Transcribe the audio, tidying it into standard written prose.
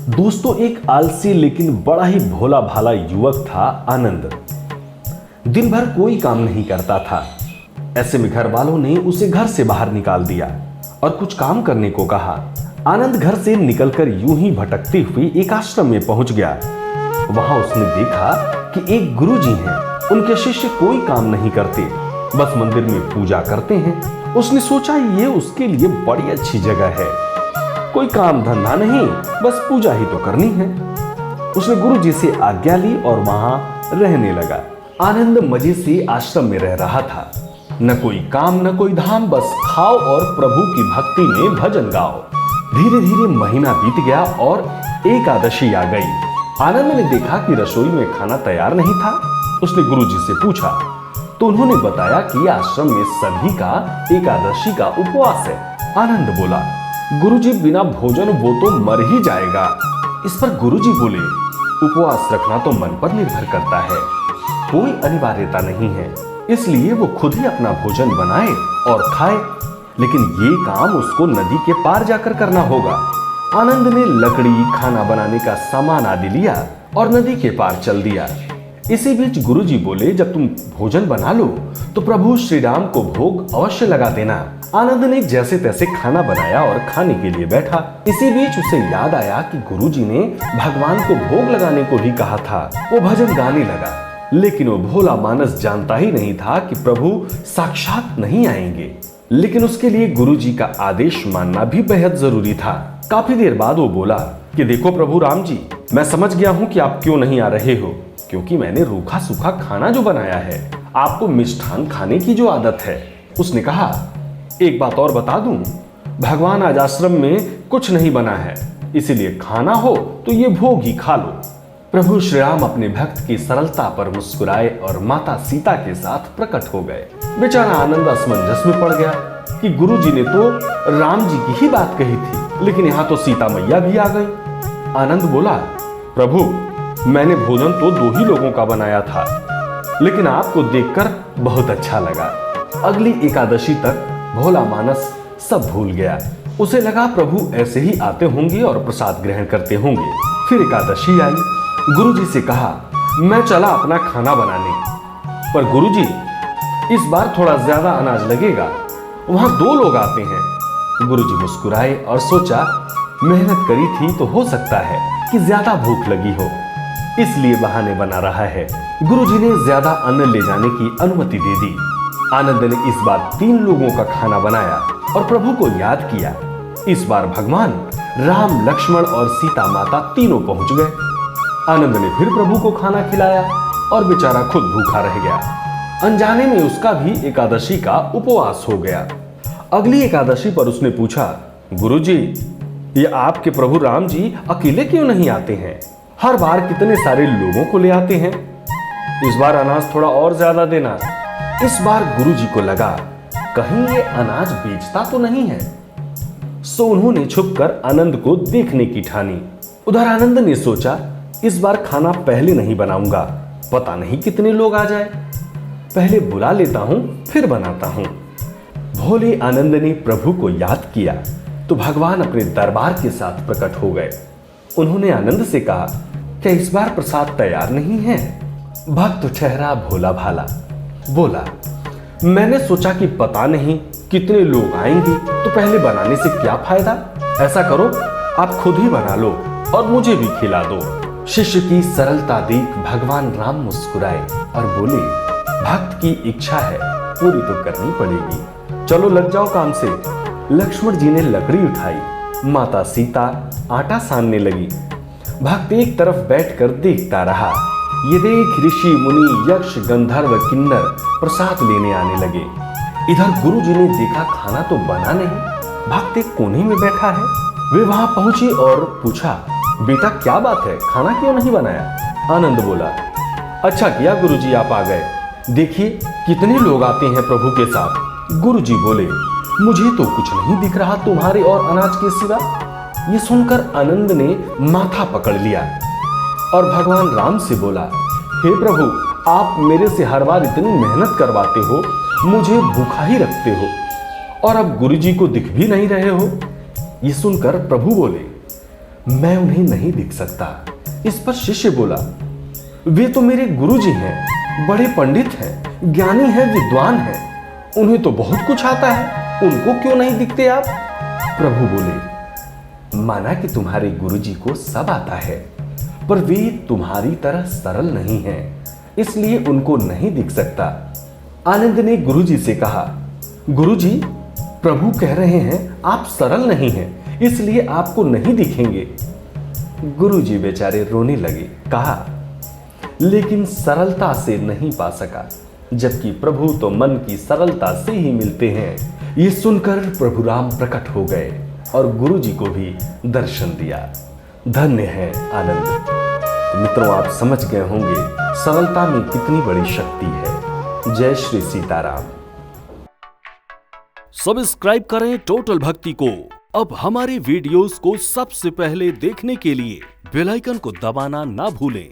दोस्तों, एक आलसी लेकिन बड़ा ही भोला भाला युवक था आनंद। दिन भर कोई काम नहीं करता था। ऐसे में घर वालों ने उसे घर से बाहर निकाल दिया और कुछ काम करने को कहा। आनंद घर से निकलकर यूं ही भटकते हुए एक आश्रम में पहुंच गया। वहां उसने देखा कि एक गुरुजी हैं। उनके शिष्य कोई काम नहीं करते, बस मंदिर में पूजा करते हैं। उसने सोचा ये उसके लिए बड़ी अच्छी जगह है। कोई काम धंधा नहीं, बस पूजा ही तो करनी है। उसने गुरुजी से आज्ञा ली और वहां रहने लगा। आनंद मजे से आश्रम में रह रहा था। न कोई काम न कोई धाम, बस खाओ और प्रभु की भक्ति में भजन गाओ। धीरे धीरे महीना बीत गया और एकादशी आ गई। आनंद ने देखा कि रसोई में खाना तैयार नहीं था। उसने गुरुजी से पूछा तो उन्होंने बताया कि आश्रम में सभी का एकादशी का उपवास है। आनंद बोला, गुरुजी बिना भोजन वो तो मर ही जाएगा। इस पर गुरुजी बोले, उपवास रखना तो मन पर निर्भर करता है, कोई अनिवार्यता नहीं है, इसलिए वो खुद ही अपना भोजन बनाए और खाए, लेकिन ये काम उसको नदी के पार जाकर करना होगा। आनंद ने लकड़ी, खाना बनाने का सामान आदि लिया और नदी के पार चल दिया। इसी बीच गुरुजी बोले, जब तुम भोजन बना लो तो प्रभु श्री राम को भोग अवश्य लगा देना। आनंद ने जैसे तैसे खाना बनाया और खाने के लिए बैठा। इसी बीच उसे याद आया कि गुरुजी ने भगवान को भोग लगाने को ही कहा था। वो भजन गाने लगा, लेकिन वो भोला मानस जानता ही नहीं था कि प्रभु साक्षात नहीं आएंगे। लेकिन उसके लिए गुरुजी का आदेश मानना भी बेहद जरूरी था। काफी देर बाद वो बोला कि देखो प्रभु राम जी, मैं समझ गया हूँ कि आप क्यों नहीं आ रहे हो, क्योंकि मैंने रूखा सूखा खाना जो बनाया है। आपको मिष्ठान खाने की जो आदत है। उसने कहा, एक बात और बता दूं, भगवान आज आश्रम में कुछ नहीं बना है, इसीलिए खाना हो तो ये भोग ही खा लो। प्रभु श्री राम अपने भक्त की सरलता पर मुस्कुराए और माता सीता के साथ प्रकट हो गए। बेचारा आनंद असमंजस में पड़ गया कि गुरुजी ने तो राम जी की ही बात कही थी, लेकिन यहाँ तो सीता मैया भी आ गई। आनंद बोला, प्रभु मैंने भोजन तो 2 ही लोगों का बनाया था, लेकिन आपको देखकर बहुत अच्छा लगा। अगली एकादशी तक भोला मानस सब भूल गया। उसे लगा प्रभु ऐसे ही आते होंगे और प्रसाद ग्रहण करते होंगे। फिर एकादशी आई। गुरुजी से कहा, मैं चला अपना खाना बनाने, पर गुरुजी इस बार थोड़ा ज्यादा अनाज लगेगा, वहां 2 लोग आते हैं। गुरुजी मुस्कुराए और सोचा, मेहनत करी थी तो हो सकता है कि ज्यादा भूख लगी हो, इसलिए बहाने बना रहा है। गुरुजी ने ज्यादा अन्न ले जाने की अनुमति दे दी। आनंद ने इस बार 3 लोगों का खाना बनाया और प्रभु को याद किया। इस बार भगवान राम, लक्ष्मण और सीता माता तीनों पहुंच गए। आनंद ने फिर प्रभु को खाना खिलाया और बेचारा खुद भूखा रह गया। अनजाने में उसका भी एकादशी का उपवास हो गया। अगली एकादशी पर उसने पूछा, गुरुजी, ये आपके प्रभु राम जी अकेले क्यों नहीं आते हैं? हर बार कितने सारे लोगों को ले आते हैं। इस बार अनाज थोड़ा और ज्यादा देना। इस बार गुरुजी को लगा कहीं ये अनाज बेचता तो नहीं है, सो उन्होंने छुपकर आनंद को देखने की ठानी। उधर आनंद ने सोचा, इस बार खाना पहले नहीं बनाऊंगा, पता नहीं कितने लोग आ जाए, पहले बुला लेता हूं फिर बनाता हूं। भोले आनंद ने प्रभु को याद किया तो भगवान अपने दरबार के साथ प्रकट हो गए। उन्होंने आनंद से कहा, क्या इस बार प्रसाद तैयार नहीं है? भक्त ठहरा भोला भाला, बोला, मैंने सोचा कि पता नहीं कितने लोग आएंगे, तो पहले बनाने से क्या फायदा। ऐसा करो, आप खुद ही बना लो और मुझे भी खिला दो। शिष्य की सरलता देख भगवान राम मुस्कुराए और बोले, भक्त की इच्छा है, पूरी तो करनी पड़ेगी, चलो लग जाओ काम से। लक्ष्मण जी ने लकड़ी उठाई, माता सीता आटा सानने लगी। भक्त एक तरफ बैठकर देखता रहा। ये देख ऋषि, मुनि, यक्ष, गंधर्व, किन्नर प्रसाद लेने आने लगे। इधर गुरुजी ने देखा खाना तो बना नहीं, भक्त एक कोने में बैठा है। वे वहां पहुंचे और पूछा, बेटा क्या बात है, खाना क्यों नहीं बनाया? आनंद बोला, अच्छा किया गुरुजी आप आ गए, देखिए कितने लोग आते हैं प्रभु के साथ। गुरुजी बोले, मुझे तो कुछ नहीं दिख रहा तुम्हारे और अनाज के सिवा। ये सुनकर आनंद ने माथा पकड़ लिया और भगवान राम से बोला, हे प्रभु, आप मेरे से हर बार इतनी मेहनत करवाते हो, मुझे भूखा ही रखते हो और अब गुरुजी को दिख भी नहीं रहे हो। ये सुनकर प्रभु बोले, मैं उन्हें नहीं दिख सकता। इस पर शिष्य बोला, वे तो मेरे गुरुजी हैं, बड़े पंडित हैं, ज्ञानी हैं, विद्वान हैं, उन्हें तो बहुत कुछ आता है, उनको क्यों नहीं दिखते आप? प्रभु बोले, माना कि तुम्हारे गुरुजी को सब आता है, पर वे तुम्हारी तरह सरल नहीं हैं, इसलिए उनको नहीं दिख सकता। आनंद ने गुरुजी से कहा, गुरुजी, प्रभु कह रहे हैं आप सरल नहीं हैं, इसलिए आपको नहीं दिखेंगे। गुरुजी बेचारे रोने लगे। कहा, लेकिन सरलता से नहीं पा सका, जबकि प्रभु तो मन की सरलता से ही मिलते हैं। ये सुनकर प्रभु राम प्रकट हो गए और गुरुजी को भी दर्शन दिया। धन्य है आनंद। तो मित्रों, आप समझ गए होंगे सरलता में कितनी बड़ी शक्ति है। जय श्री सीताराम। सब्सक्राइब करें टोटल भक्ति को। अब हमारे वीडियोस को सबसे पहले देखने के लिए बेल आइकन को दबाना ना भूलें।